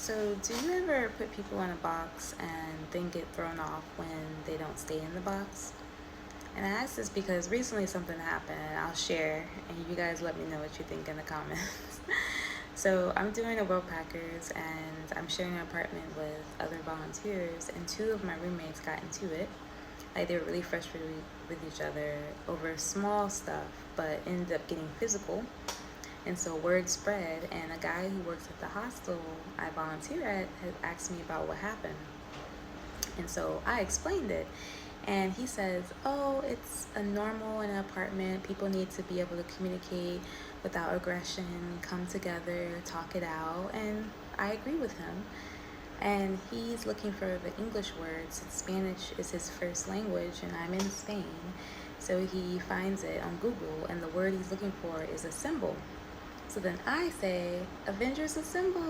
So, do you ever put people in a box and then get thrown off when they don't stay in the box? And I ask this because recently something happened, and I'll share, and you guys let me know what you think in the comments. So, I'm doing a World Packers, and I'm sharing an apartment with other volunteers, and two of my roommates got into it. Like, they were really frustrated with each other over small stuff, but ended up getting physical. And so word spread, and a guy who works at the hostel I volunteer at had asked me about what happened. And so I explained it. And he says, oh, it's a normal in an apartment. People need to be able to communicate without aggression, come together, talk it out. And I agree with him. And he's looking for the English words. Spanish is his first language, and I'm in Spain. So he finds it on Google, and the word he's looking for is a symbol. So then I say, Avengers assemble!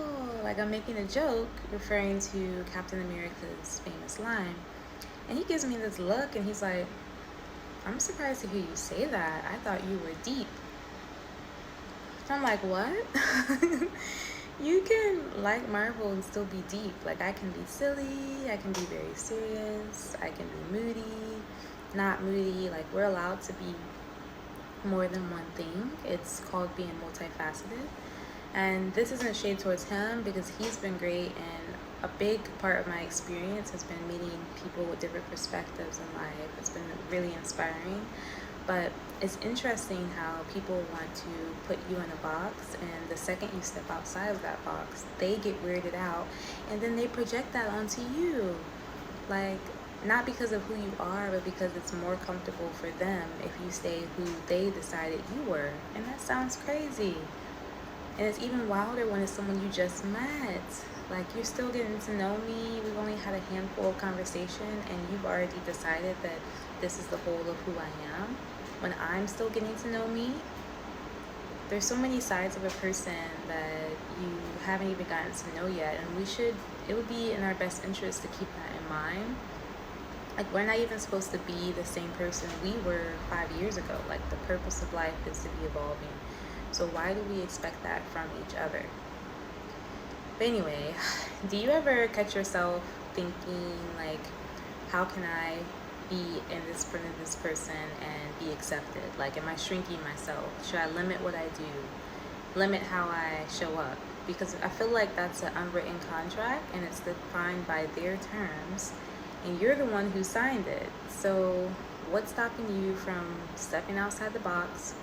Like I'm making a joke referring to Captain America's famous line. And he gives me this look and he's like, I'm surprised to hear you say that. I thought you were deep. So I'm like, what? You can like Marvel and still be deep. Like I can be silly, I can be very serious, I can be moody, not moody. Like we're allowed to be more than one thing. It's called being multifaceted. And this isn't a shade towards him because he's been great, and a big part of my experience has been meeting people with different perspectives in life. It's been really inspiring. But it's interesting how people want to put you in a box, and the second you step outside of that box, they get weirded out, and then they project that onto you. Like, not because of who you are, but because it's more comfortable for them if you stay who they decided you were. And that sounds crazy. And it's even wilder when it's someone you just met. Like, you're still getting to know me. We've only had a handful of conversation, and you've already decided that this is the whole of who I am. When I'm still getting to know me, there's so many sides of a person that you haven't even gotten to know yet. And it would be in our best interest to keep that in mind. Like, we're not even supposed to be the same person we were 5 years ago. Like, the purpose of life is to be evolving. So why do we expect that from each other? But anyway, do you ever catch yourself thinking, like, how can I be in this front of this person and be accepted? Like, am I shrinking myself? Should I limit what I do? Limit how I show up? Because I feel like that's an unwritten contract, and it's defined by their terms, and you're the one who signed it. So what's stopping you from stepping outside the box,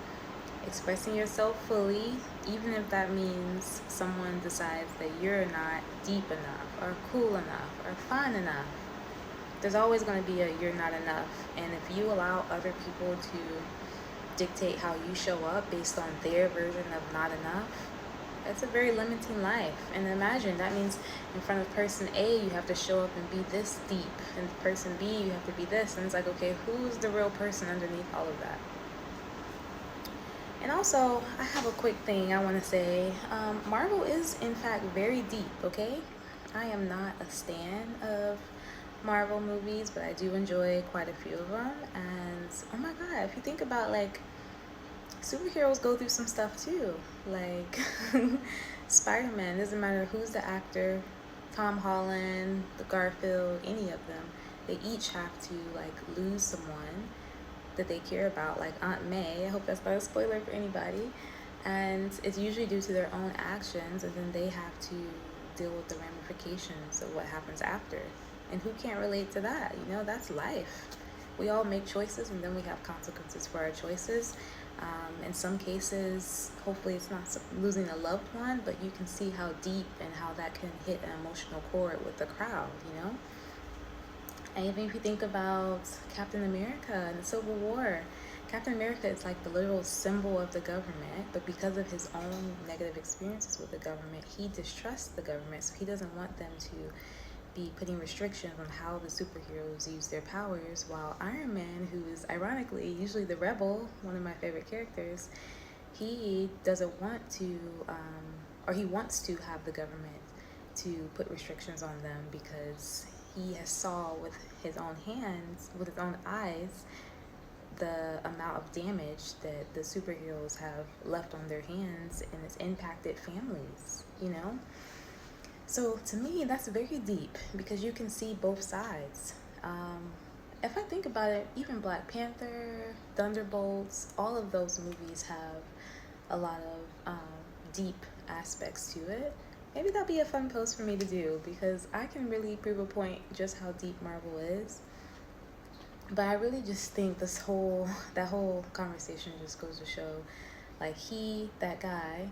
expressing yourself fully, even if that means someone decides that you're not deep enough or cool enough or fun enough? There's always going to be a you're not enough. And if you allow other people to dictate how you show up based on their version of not enough, that's a very limiting life. And imagine that means in front of person A you have to show up and be this deep, and person B you have to be this, and it's like, okay, who's the real person underneath all of that? And also, I have a quick thing I want to say. Marvel is in fact very deep, okay? I am not a stan of Marvel movies, but I do enjoy quite a few of them. And oh my god, if you think about, like, superheroes go through some stuff too. Like Spider-Man, doesn't matter who's the actor, Tom Holland, the Garfield, any of them, they each have to, like, lose someone that they care about, like Aunt May. I hope that's not a spoiler for anybody. And it's usually due to their own actions, and then they have to deal with the ramifications of what happens after. And who can't relate to that? You know, that's life. We all make choices, and then we have consequences for our choices. In some cases, hopefully it's not losing a loved one, but you can see how deep and how that can hit an emotional chord with the crowd, you know? And even if you think about Captain America and the Civil War, Captain America is like the literal symbol of the government, but because of his own negative experiences with the government, he distrusts the government, so he doesn't want them to be putting restrictions on how the superheroes use their powers, while Iron Man, who is ironically usually the rebel, one of my favorite characters, he doesn't want to, or he wants to have the government to put restrictions on them because he has saw with his own hands, with his own eyes, the amount of damage that the superheroes have left on their hands, and it's impacted families, you know? So to me, that's very deep because you can see both sides. Um, if I think about it, even Black Panther, Thunderbolts, all of those movies have a lot of deep aspects to it. Maybe that'll be a fun post for me to do because I can really prove a point just how deep Marvel is. But I really just think that whole conversation just goes to show, like, that guy,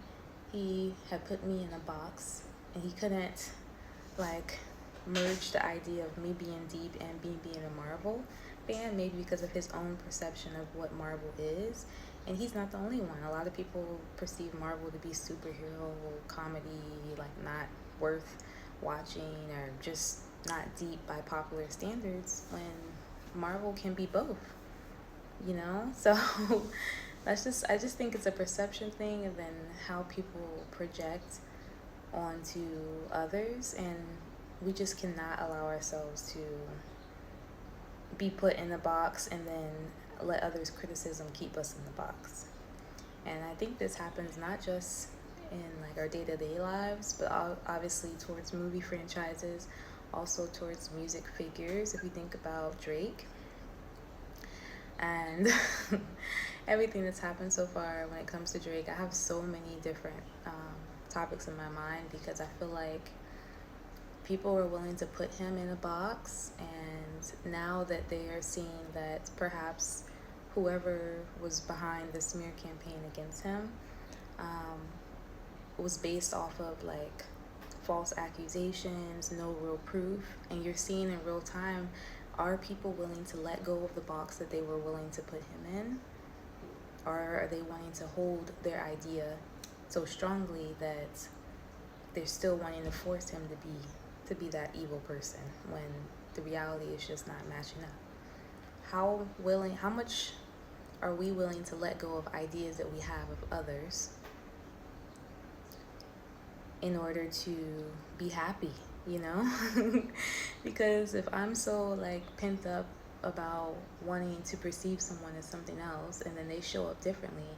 he had put me in a box and he couldn't, like, merge the idea of me being deep and me being a Marvel fan, maybe because of his own perception of what Marvel is. And he's not the only one. A lot of people perceive Marvel to be superhero comedy, like not worth watching or just not deep by popular standards, when Marvel can be both, you know? So I just think it's a perception thing, and then how people project onto others, and we just cannot allow ourselves to be put in the box and then let others' criticism keep us in the box. And I think this happens not just in like our day-to-day lives, but obviously towards movie franchises, also towards music figures. If you think about Drake and everything that's happened so far when it comes to Drake, I have so many different topics in my mind because I feel like people were willing to put him in a box, and now that they are seeing that perhaps whoever was behind the smear campaign against him was based off of like false accusations, no real proof, and you're seeing in real time, are people willing to let go of the box that they were willing to put him in, or are they wanting to hold their idea so strongly that they're still wanting to force him to be that evil person when the reality is just not matching up? How much are we willing to let go of ideas that we have of others in order to be happy, you know? Because if I'm so like pent up about wanting to perceive someone as something else and then they show up differently,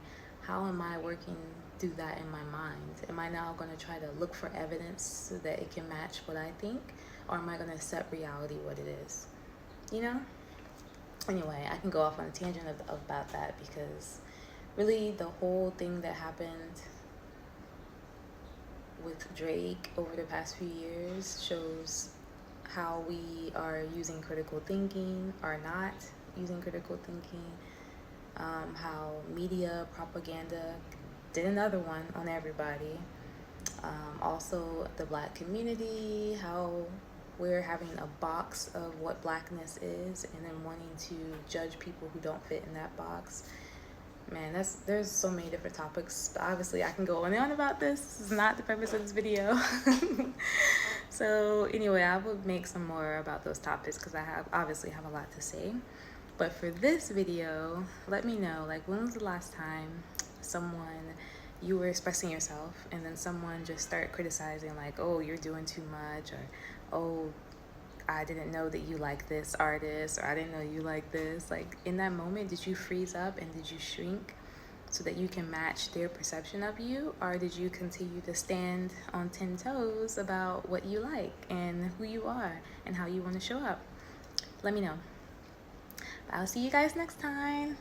how am I working through that in my mind? Am I now going to try to look for evidence so that it can match what I think, or am I going to accept reality what it is, you know? Anyway, I can go off on a tangent about that because really the whole thing that happened with Drake over the past few years shows how we are using critical thinking or not using critical thinking, how media propaganda did another one on everybody, also the Black community, how we're having a box of what Blackness is and then wanting to judge people who don't fit in that box. Man, there's so many different topics. Obviously, I can go on and on about this. This is not the purpose of this video. So anyway, I will make some more about those topics because I obviously have a lot to say. But for this video, let me know, like, when was the last time you were expressing yourself and then someone just started criticizing, like, oh, you're doing too much, or oh, I didn't know that you like this artist, or I didn't know you like this. Like, in that moment, did you freeze up and did you shrink so that you can match their perception of you, or did you continue to stand on 10 toes about what you like and who you are and how you want to show up? Let me know. I'll see you guys next time.